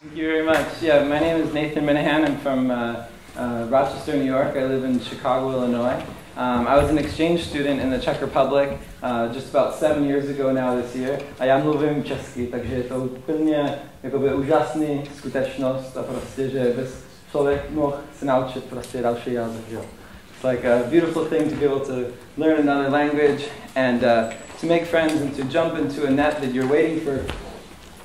Thank you very much. Yeah, my name is Nathan Minnehan. I'm from Rochester, New York. I live in Chicago, Illinois. I was an exchange student in the Czech Republic just about 7 years ago now this year. A já mluvím česky, takže je to úplně jakoby úžasný skutečnost a prostě, že bys člověk mohl se naučit prostě další jazyk. It's like a beautiful thing to be able to learn another language and to make friends and to jump into a net that you're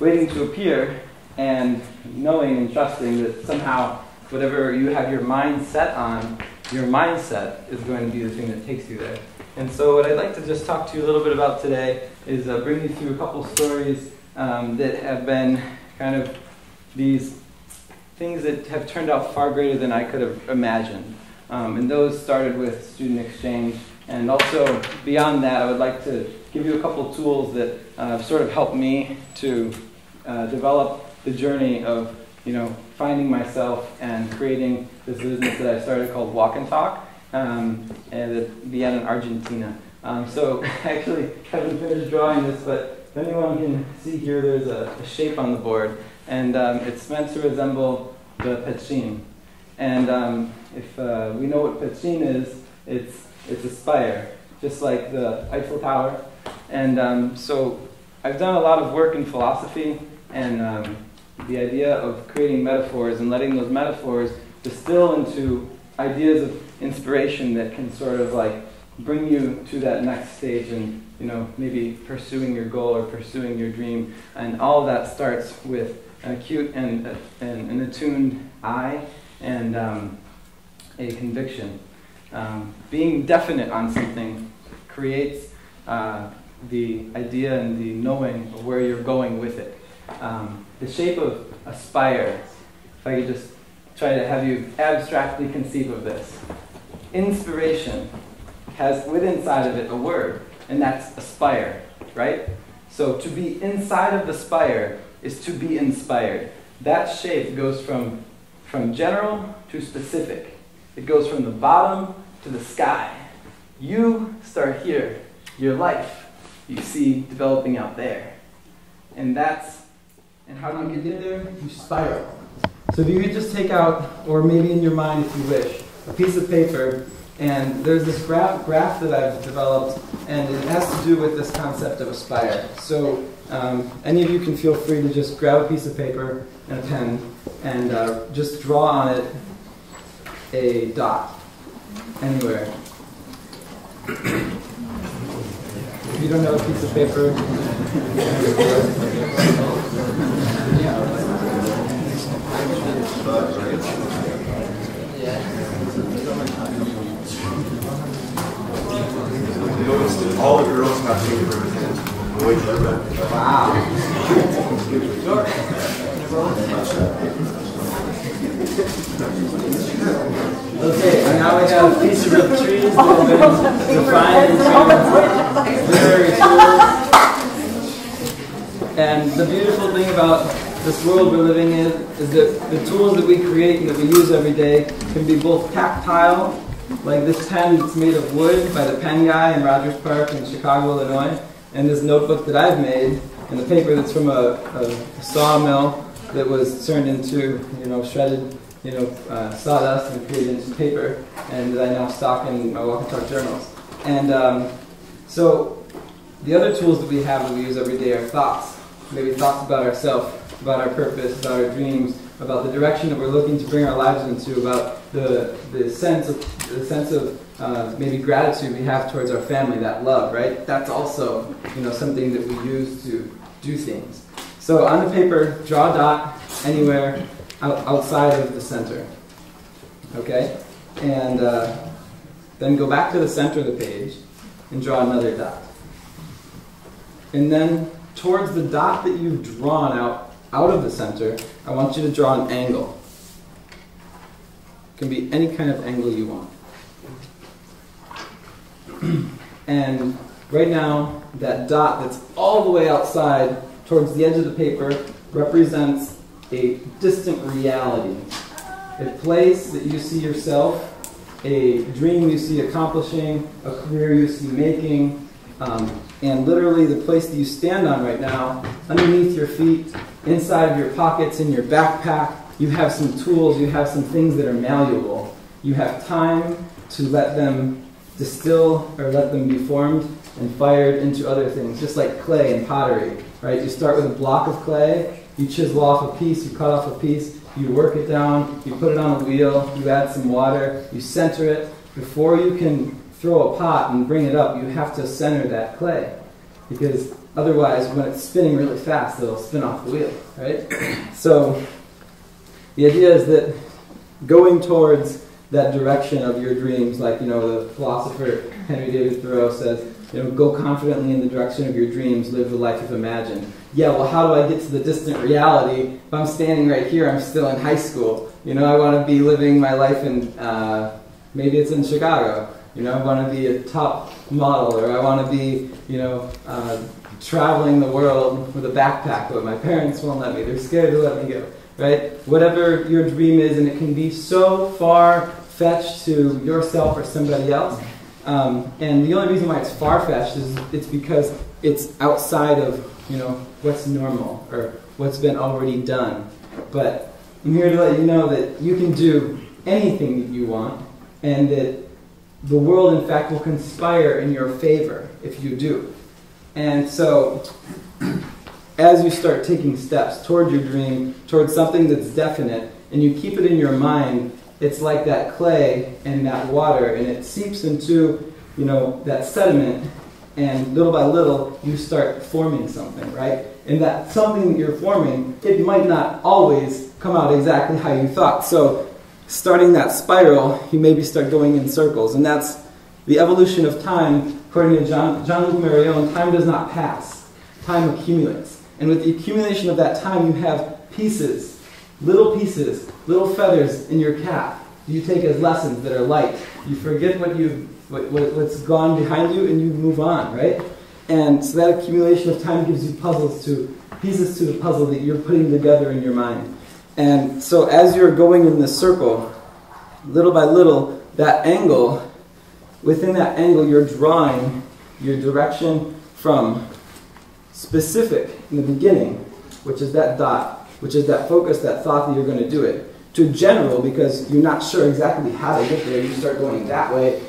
waiting to appear, and knowing and trusting that somehow whatever you have your mind set on, your mindset is going to be the thing that takes you there. And so what I'd like to just talk to you a little bit about today is bring you through a couple stories that have been kind of these things that have turned out far greater than I could have imagined. And those started with student exchange. And also beyond that, I would like to give you a couple tools that sort of helped me to develop the journey of, finding myself and creating this business that I started called Walk and Talk, and it began in Argentina. So I actually haven't finished drawing this, but if anyone can see here, there's a shape on the board, and it's meant to resemble the petchin. And if we know what petchin is, it's a spire, just like the Eiffel Tower. And so I've done a lot of work in philosophy and the idea of creating metaphors and letting those metaphors distill into ideas of inspiration that can sort of like bring you to that next stage and maybe pursuing your goal or pursuing your dream. And all of that starts with an acute and an attuned eye and a conviction. Being definite on something creates the idea and the knowing of where you're going with it. The shape of a spire, if I could just try to have you abstractly conceive of this. Inspiration has within inside of it a word, and that's aspire, right? So to be inside of the spire is to be inspired. That shape goes from general to specific. It goes from the bottom to the sky. You start here. Your life you see developing out there. And how do you get there? You spiral. So if you could just take out, or maybe in your mind if you wish, a piece of paper, and there's this graph that I've developed, and it has to do with this concept of a spire. So any of you can feel free to just grab a piece of paper and a pen, and just draw on it a dot, anywhere. If you don't have a piece of paper, all the girls have paper and boys have. Wow. Okay, and now we have pieces of trees that have been defined into literary tools. And the beautiful thing about this world we're living in is that the tools that we create and that we use every day can be both tactile, like this pen that's made of wood by the pen guy in Rogers Park in Chicago, Illinois, and this notebook that I've made, and the paper that's from a sawmill that was turned into, shredded, sawdust and created into paper, and that I now stock in my Walk and Talk journals. And so the other tools that we have that we use every day are thoughts. Maybe thoughts about ourselves, about our purpose, about our dreams, about the direction that we're looking to bring our lives into, about the sense of maybe gratitude we have towards our family, that love, right? That's also something that we use to do things. So on the paper, draw a dot anywhere outside of the center, okay? And then go back to the center of the page and draw another dot. And then towards the dot that you've drawn out of the center, I want you to draw an angle. It can be any kind of angle you want. And right now, that dot that's all the way outside towards the edge of the paper represents a distant reality. A place that you see yourself, a dream you see accomplishing, a career you see making, and literally the place that you stand on right now, underneath your feet, inside of your pockets, in your backpack, you have some tools, you have some things that are malleable. You have time to let them distill or let them be formed and fired into other things, just like clay and pottery, right? You start with a block of clay, you chisel off a piece, you cut off a piece, you work it down, you put it on a wheel, you add some water, you center it. Before you can throw a pot and bring it up, you have to center that clay, because otherwise, when it's spinning really fast, it'll spin off the wheel, right? So the idea is that going towards that direction of your dreams, like, the philosopher Henry David Thoreau says, go confidently in the direction of your dreams, live the life you've imagined. Yeah, well, how do I get to the distant reality? If I'm standing right here, I'm still in high school. I want to be living my life in, maybe it's in Chicago. I want to be a top model, or I want to be, traveling the world with a backpack, but my parents won't let me. They're scared to let me go, right? Whatever your dream is, and it can be so far-fetched to yourself or somebody else. And the only reason why it's far-fetched is it's because it's outside of, what's normal or what's been already done. But I'm here to let you know that you can do anything that you want, and that the world, in fact, will conspire in your favor if you do. And so, as you start taking steps toward your dream, towards something that's definite, and you keep it in your mind, it's like that clay and that water, and it seeps into, that sediment, and little by little, you start forming something, right? And that something that you're forming, it might not always come out exactly how you thought. So, starting that spiral, you maybe start going in circles, and that's the evolution of time. According to Jean-Luc Marion, time does not pass. Time accumulates. And with the accumulation of that time, you have pieces, little feathers in your cap. You take as lessons that are light. You forget what's gone behind you, and you move on, right? And so that accumulation of time gives you pieces to the puzzle that you're putting together in your mind. And so as you're going in this circle, little by little, within that angle, you're drawing your direction from specific in the beginning, which is that dot, which is that focus, that thought that you're going to do it, to general, because you're not sure exactly how to get there. You start going that way,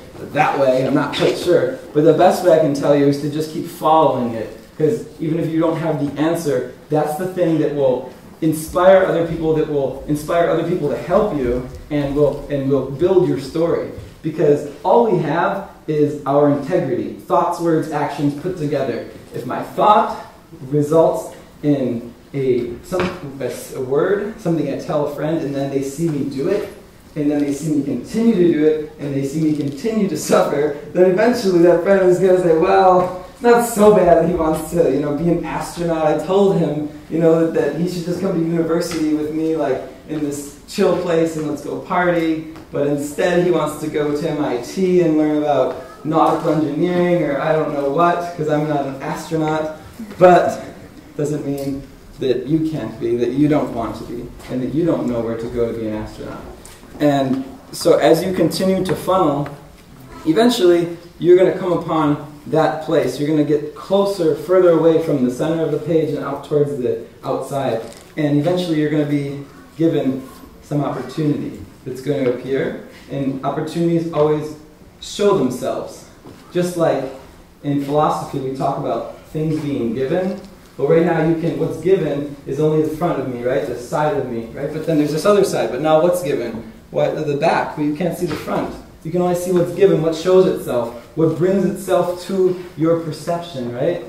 I'm not quite sure. But the best way I can tell you is to just keep following it, because even if you don't have the answer, that's the thing that will inspire other people, to help you, and will build your story. Because all we have is our integrity. Thoughts, words, actions put together. If my thought results in a word, something I tell a friend, and then they see me do it, and then they see me continue to do it, and they see me continue to suffer, then eventually that friend is going to say, well, it's not so bad that he wants to, be an astronaut. I told him, that he should just come to university with me, like, in this chill place, and let's go party. But instead, he wants to go to MIT and learn about nautical engineering, or I don't know what, because I'm not an astronaut. But doesn't mean that you can't be, that you don't want to be, and that you don't know where to go to be an astronaut. And so as you continue to funnel, eventually you're going to come upon that place. You're going to get closer, further away from the center of the page and out towards the outside. And eventually you're going to be given some opportunity that's going to appear. And opportunities always show themselves. Just like in philosophy, we talk about things being given. But right now, what's given is only the front of me, right? The side of me, right? But then there's this other side. But now what's given? The back, but you can't see the front. You can only see what's given, what shows itself, what brings itself to your perception, right?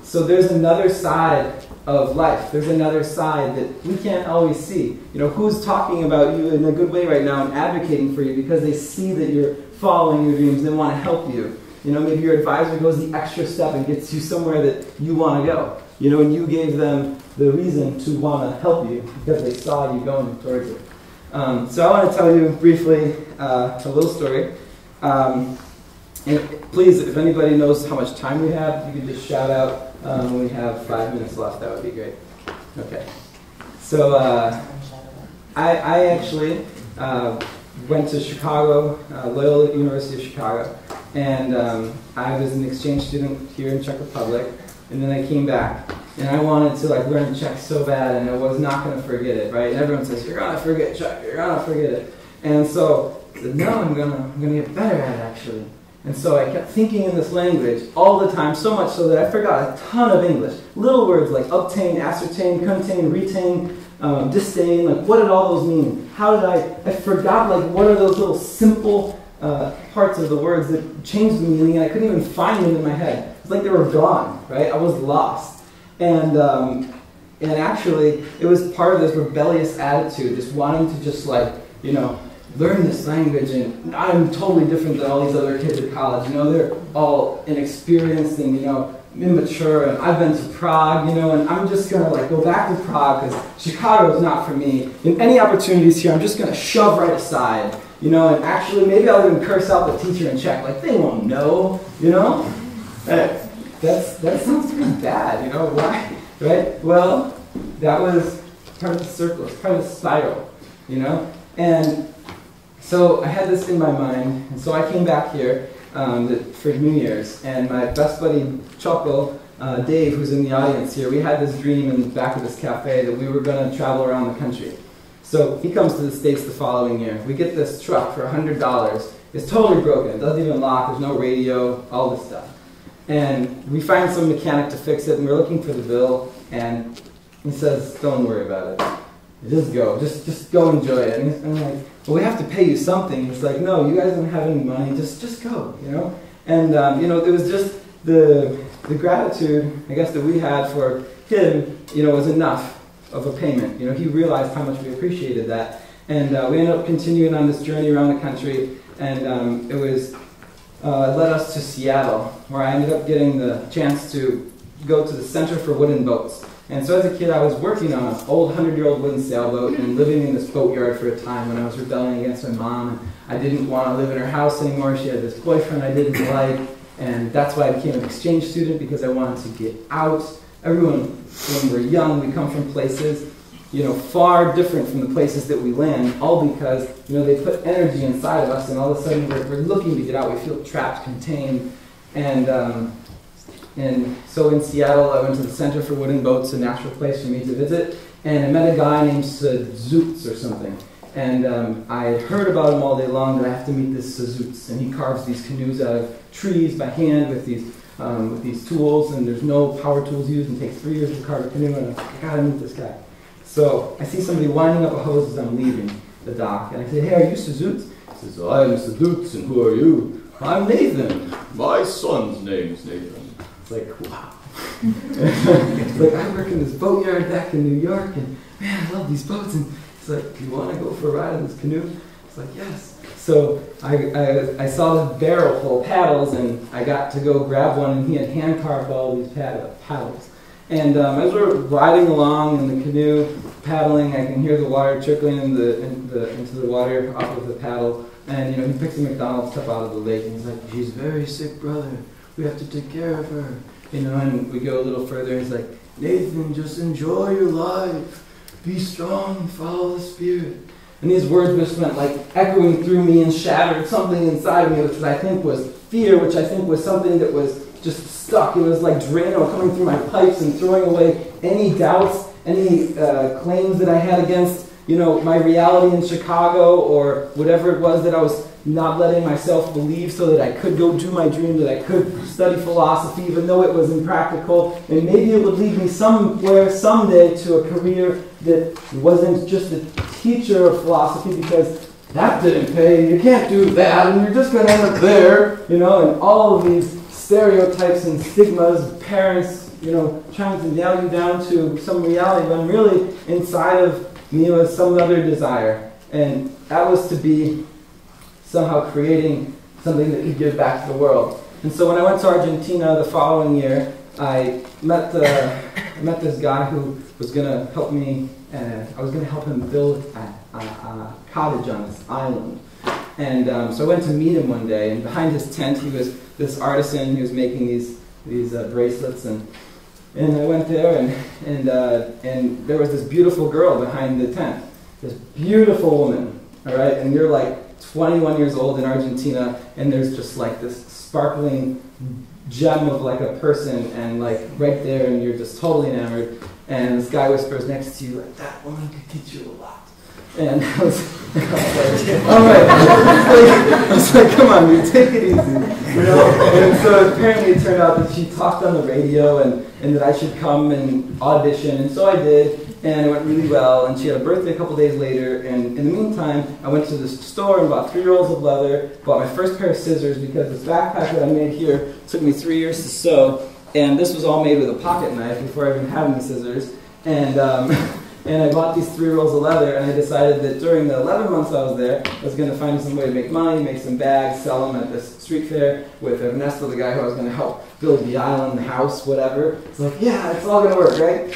So there's another side of life. There's another side that we can't always see. Who's talking about you in a good way right now and advocating for you because they see that you're following your dreams, they want to help you. Maybe your advisor goes the extra step and gets you somewhere that you want to go. And you gave them the reason to want to help you because they saw you going towards it. So I want to tell you briefly a little story. And please, if anybody knows how much time we have, you can just shout out when we have 5 minutes left. That would be great. Okay. So I actually went to Chicago, Loyola University of Chicago, and I was an exchange student here in Czech Republic, and then I came back. And I wanted to like learn Czech so bad, and I was not going to forget it, right? And everyone says, you're going to forget Czech, you're going to forget it. And so I said, no, I'm gonna get better at it, actually. And so I kept thinking in this language all the time, so much so that I forgot a ton of English. Little words like obtain, ascertain, contain, retain, disdain, like what did all those mean? How did I forgot like what are those little simple parts of the words that changed the meaning, and I couldn't even find them in my head. It's like they were gone, right? I was lost. And actually, it was part of this rebellious attitude, just wanting to just like, you know, learn this language, and I'm totally different than all these other kids at college. You know, they're all inexperienced and, you know, immature, and I've been to Prague, you know, and I'm just going to like go back to Prague because Chicago is not for me. And any opportunities here, I'm just going to shove right aside, you know, and actually maybe I'll even curse out the teacher in Czech, like they won't know, you know. That sounds pretty bad, you know, why, right? Well, that was part of the circle, it's part of the spiral, you know. And so I had this in my mind, and so I came back here for New Year's, and my best buddy Choco, Dave, who's in the audience here, we had this dream in the back of this cafe that we were going to travel around the country. So he comes to the States the following year. We get this truck for $100. It's totally broken. It doesn't even lock. There's no radio, all this stuff. And we find some mechanic to fix it, and we're looking for the bill, and he says, don't worry about it. Just go. Just go enjoy it. And I'm like, well, we have to pay you something. He's like, no, you guys don't have any money. Just go, you know? And, you know, it was just the gratitude, I guess, that we had for him, you know, was enough of a payment. You know, he realized how much we appreciated that. And we ended up continuing on this journey around the country, and it led us to Seattle, where I ended up getting the chance to go to the Center for Wooden Boats. And so as a kid, I was working on an old 100-year-old wooden sailboat and living in this boatyard for a time when I was rebelling against my mom. I didn't want to live in her house anymore. She had this boyfriend I didn't like, and that's why I became an exchange student, because I wanted to get out. Everyone, when we're young, we come from places, you know, far different from the places that we land, all because, you know, they put energy inside of us, and all of a sudden we're looking to get out. We feel trapped, contained, and so in Seattle, I went to the Center for Wooden Boats, a natural place for me to visit, and I met a guy named Zoots or something. And I had heard about him all day long, that I have to meet this Zoots, and he carves these canoes out of trees by hand with these tools, and there's no power tools used, and it takes 3 years to carve a canoe, and I gotta meet this guy. So I see somebody winding up a hose as I'm leaving the dock, and I say, hey, are you Zoots? He says, oh, I'm Zoots, and who are you? I'm Nathan. My son's name's Nathan. It's like, wow. It's like, I work in this boatyard back in New York, and man, I love these boats. And it's like, do you want to go for a ride in this canoe? It's like, yes. So I saw this barrel full of paddles, and I got to go grab one, and he had hand-carved all these paddles. And as we're riding along in the canoe, paddling, I can hear the water trickling into the water off of the paddle. And you know, he picks a McDonald's cup out of the lake, and he's like, she's very sick, brother. We have to take care of her. You know, and we go a little further, and he's like, Nathan, just enjoy your life. Be strong, follow the Spirit. And these words just went like echoing through me and shattered something inside of me, which I think was fear, which I think was something that was just stuck. It was like Drano coming through my pipes and throwing away any doubts, any claims that I had against, you know, my reality in Chicago or whatever it was that I was not letting myself believe, so that I could go do my dream, that I could study philosophy even though it was impractical, and maybe it would lead me somewhere someday to a career that wasn't just a teacher of philosophy, because that didn't pay, you can't do that, and you're just going to end up there, you know, and all of these stereotypes and stigmas, parents, you know, trying to nail you down to some reality when really inside of me was some other desire, and that was to be somehow creating something that could give back to the world. And so when I went to Argentina the following year, I met this guy who was going to help me, I was going to help him build a cottage on this island. And so I went to meet him one day, and behind his tent he was this artisan who was making these bracelets, and I went there, and there was this beautiful girl behind the tent, this beautiful woman, all right, and you're like 21 years old in Argentina, and there's just like this sparkling gem of like a person, and like right there, and you're just totally enamored. And this guy whispers next to you, like, that woman could teach you a lot. And I was like, all right. I was like, come on, dude, take it easy. You know? And so apparently it turned out that she talked on the radio and that I should come and audition. And so I did, and it went really well. And she had a birthday a couple days later. And in the meantime, I went to this store and bought 3 rolls of leather, bought my first pair of scissors, because this backpack that I made here took me 3 years to sew. And this was all made with a pocket knife before I even had any scissors. And I bought these 3 rolls of leather, and I decided that during the 11 months I was there, I was going to find some way to make money, make some bags, sell them at this street fair with Ernesto, the guy who I was going to help build the island, the house, whatever. It's like, yeah, it's all going to work, right?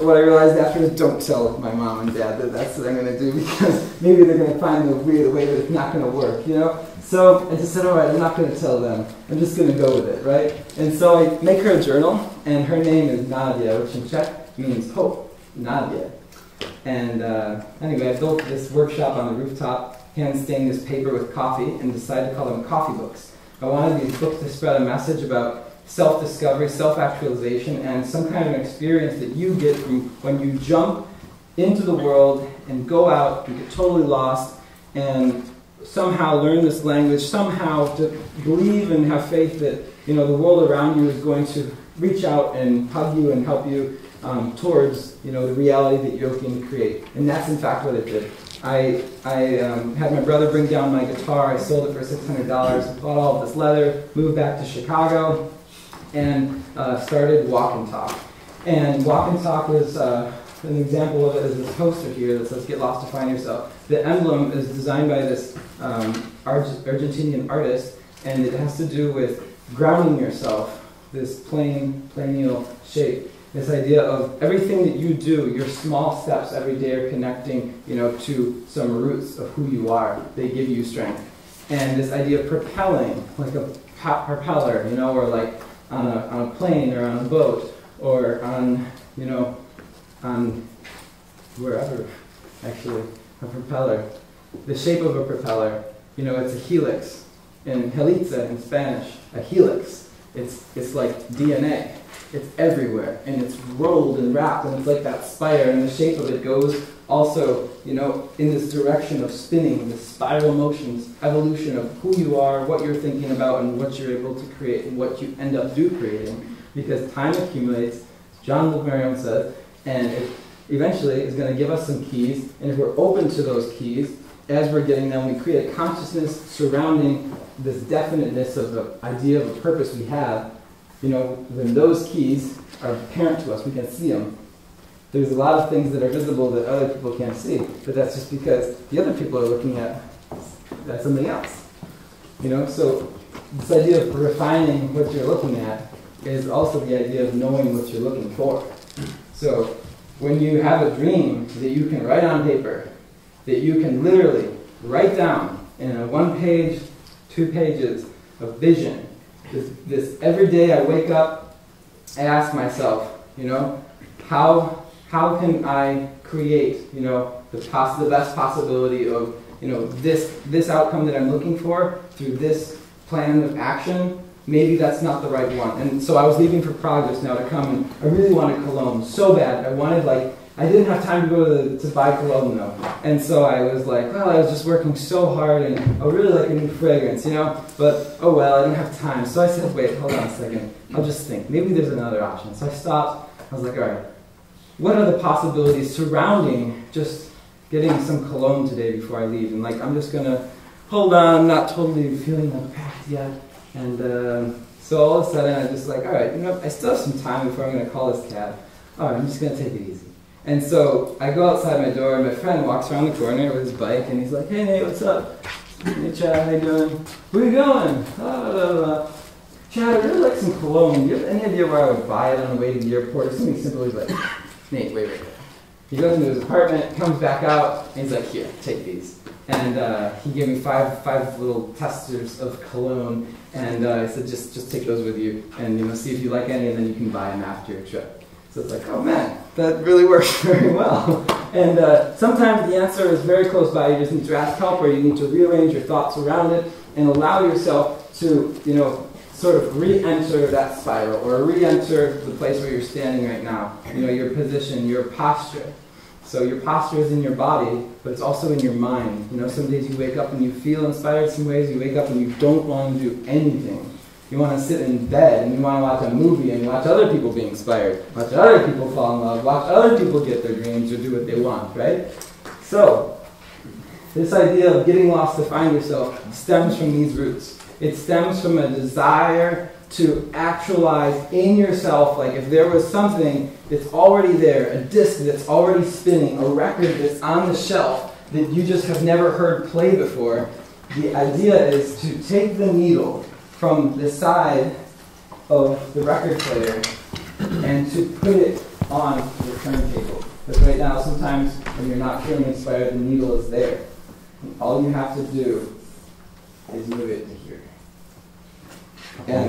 What I realized after is don't tell my mom and dad that that's what I'm going to do, because maybe they're going to find a weird way that it's not going to work, you know? So I just said, all right, I'm not going to tell them. I'm just going to go with it, right? And so I make her a journal, and her name is Nadia, which in Czech means hope. Nadia. And anyway, I built this workshop on the rooftop, hand-stained this paper with coffee, and decided to call them coffee books. I wanted these books to spread a message about self-discovery, self-actualization, and some kind of experience that you get from when you jump into the world and go out and get totally lost and somehow learn this language, somehow to believe and have faith that, you know, the world around you is going to reach out and hug you and help you towards, you know, the reality that you're looking to create. And that's in fact what it did. I had my brother bring down my guitar. I sold it for $600, bought all of this leather, moved back to Chicago, and started Walk and Talk. And Walk and Talk is an example of it is this poster here that says, "Get lost to find yourself." The emblem is designed by this Argentinian artist, and it has to do with grounding yourself, this planial shape. This idea of everything that you do, your small steps every day are connecting, you know, to some roots of who you are. They give you strength. And this idea of propelling, like a propeller, you know, or like on a plane or on a boat or on, you know, on wherever, actually, a propeller. The shape of a propeller, you know, it's a helix. In helitza in Spanish, a helix. It's like DNA. It's everywhere, and it's rolled and wrapped, and it's like that spire, and the shape of it goes also, you know, in this direction of spinning, this spiral motions, evolution of who you are, what you're thinking about, and what you're able to create, and what you end up creating. Because time accumulates, John Luke Merriam says, and it eventually is going to give us some keys, and if we're open to those keys, as we're getting them, we create a consciousness surrounding this definiteness of the idea of a purpose we have. You know, when those keys are apparent to us, we can see them. There's a lot of things that are visible that other people can't see, but that's just because the other people are looking at that's something else. You know, so this idea of refining what you're looking at is also the idea of knowing what you're looking for. So when you have a dream that you can write on paper, that you can literally write down in a 1 page, 2 pages of vision. This every day I wake up, I ask myself, you know, how can I create, you know, the best possibility of, you know, this outcome that I'm looking for through this plan of action. Maybe that's not the right one. And so I was leaving for Prague just now to come, and I really wanted cologne so bad. I wanted, like, I didn't have time to go to buy cologne though. And so I was like, well, I was just working so hard, and I really like a new fragrance, you know? But, oh well, I didn't have time. So I said, wait, hold on a second. I'll just think. Maybe there's another option. So I stopped. I was like, all right, what are the possibilities surrounding just getting some cologne today before I leave? And like, I'm just going to hold on. I'm not totally feeling like packed yet. And so all of a sudden, I just like, all right, you know, I still have some time before I'm going to call this cab. All right, I'm just going to take it easy. And so I go outside my door, and my friend walks around the corner with his bike, and he's like, hey, Nate, what's up? Hey, Chad, how you doing? Where you going? Chad, I really like some cologne. Do you have any idea where I would buy it on the way to the airport? Or something simple. He's like, Nate, wait. He goes into his apartment, comes back out, and he's like, here, take these. And he gave me five little testers of cologne, and I said, just take those with you, and you know, see if you like any, and then you can buy them after your trip. So it's like, oh man, that really works very well. And sometimes the answer is very close by. You just need to ask help, or you need to rearrange your thoughts around it and allow yourself to, sort of re-enter that spiral, or re-enter the place where you're standing right now. Your position, your posture. So your posture is in your body, but it's also in your mind. Some days you wake up and you feel inspired. Some ways you wake up and you don't want to do anything. You want to sit in bed and you want to watch a movie and watch other people be inspired, watch other people fall in love, watch other people get their dreams or do what they want, right? So, this idea of getting lost to find yourself stems from these roots. It stems from a desire to actualize in yourself, like if there was something that's already there, a disc that's already spinning, a record that's on the shelf that you just have never heard play before. The idea is to take the needle from the side of the record player and to put it on the turntable. Because right now, sometimes when you're not feeling inspired, the needle is there. And all you have to do is move it to here. Couple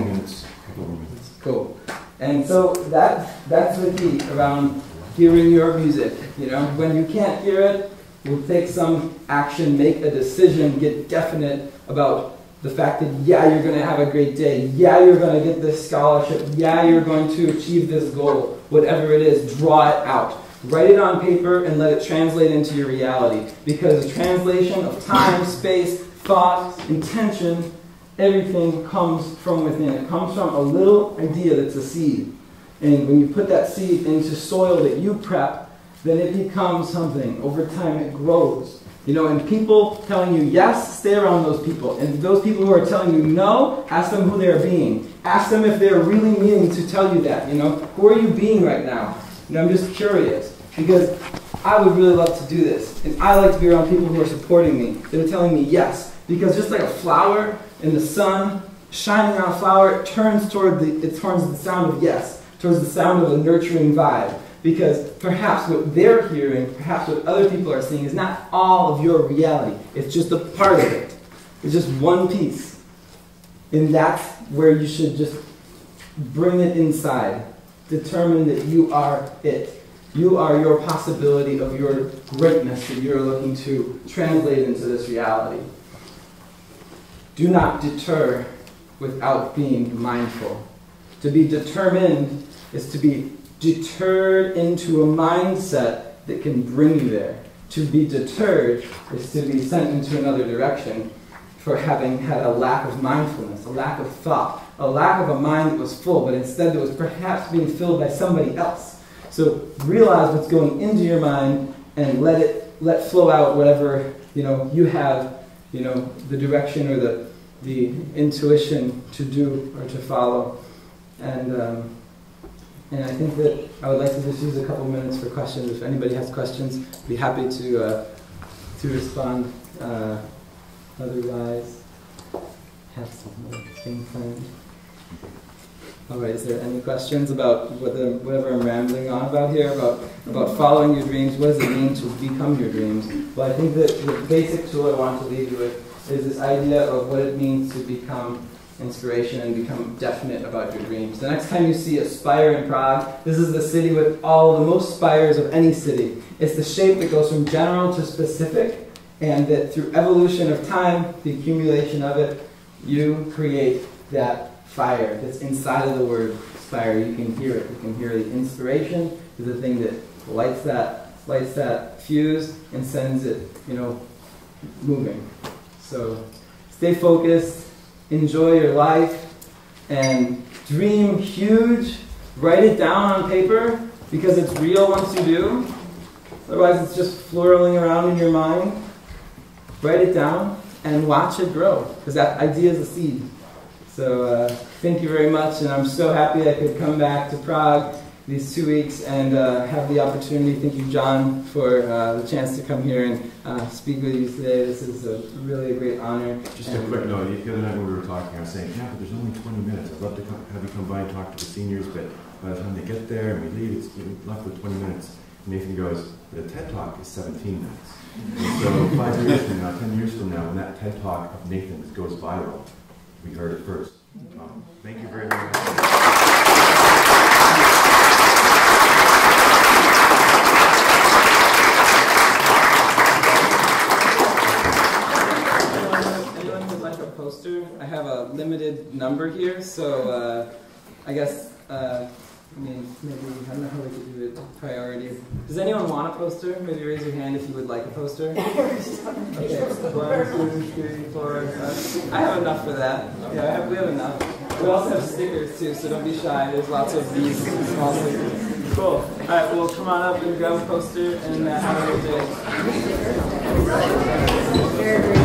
more minutes. Cool. And so that's the key around hearing your music. When you can't hear it, we'll take some action, make a decision, get definite about the fact that, yeah, you're going to have a great day. Yeah, you're going to get this scholarship. Yeah, you're going to achieve this goal. Whatever it is, draw it out. Write it on paper and let it translate into your reality. Because the translation of time, space, thought, intention, everything comes from within. It comes from a little idea that's a seed. And when you put that seed into soil that you prep, then it becomes something. Over time, it grows. And people telling you yes, stay around those people. And those people who are telling you no, ask them who they're being. Ask them if they're really meaning to tell you that. Who are you being right now? I'm just curious. Because I would really love to do this. And I like to be around people who are supporting me. They're telling me yes. Because just like a flower in the sun, shining on a flower, it turns toward the sound of yes. Towards the sound of a nurturing vibe. Because perhaps what they're hearing, perhaps what other people are seeing is not all of your reality. It's just a part of it. It's just one piece. And that's where you should just bring it inside. Determine that you are it. You are your possibility of your greatness that you're looking to translate into this reality. Do not deter without being mindful. To be determined is to be deterred into a mindset that can bring you there. To be deterred is to be sent into another direction for having had a lack of mindfulness, a lack of thought, a lack of a mind that was full, but instead it was perhaps being filled by somebody else. So realize what's going into your mind and let flow out whatever you have, the direction or the intuition to do or to follow. And I think that I would like to just use a couple minutes for questions. If anybody has questions, I'd be happy to respond. Otherwise, have some more thing planned. All right, is there any questions about whatever I'm rambling on about here, about following your dreams? What does it mean to become your dreams? Well, I think that the basic tool I want to leave you with is this idea of what it means to become inspiration and become definite about your dreams. The next time you see a spire in Prague, this is the city with all the most spires of any city. It's the shape that goes from general to specific, and that through evolution of time, the accumulation of it, you create that fire that's inside of the word spire. You can hear it. You can hear the inspiration is the thing that lights that fuse and sends it, moving. So stay focused. Enjoy your life and dream huge. Write it down on paper because it's real once you do. Otherwise, it's just flurling around in your mind. Write it down and watch it grow because that idea is a seed. So thank you very much, and I'm so happy I could come back to Prague these 2 weeks and have the opportunity. Thank you, John, for the chance to come here and speak with you today. This is really a great honor. Just a quick note, the other night when we were talking, I was saying, yeah, but there's only 20 minutes. I'd love to have you come by and talk to the seniors, but by the time they get there and we leave, it's left with 20 minutes. And Nathan goes, but a TED Talk is 17 minutes. And so 5 years from now, 10 years from now, when that TED Talk of Nathan's goes viral, we heard it first. Thank you very much. number here, so I guess, I mean, maybe, I don't know how we could do it priority. Does anyone want a poster? Maybe raise your hand if you would like a poster. Okay, 1, 2, 3, 4, 5. I have enough for that. Yeah, we have enough. We also have stickers too, so don't be shy. There's lots of these small stickers. Cool. Alright, well, come on up and grab a poster and have a good day. Yeah.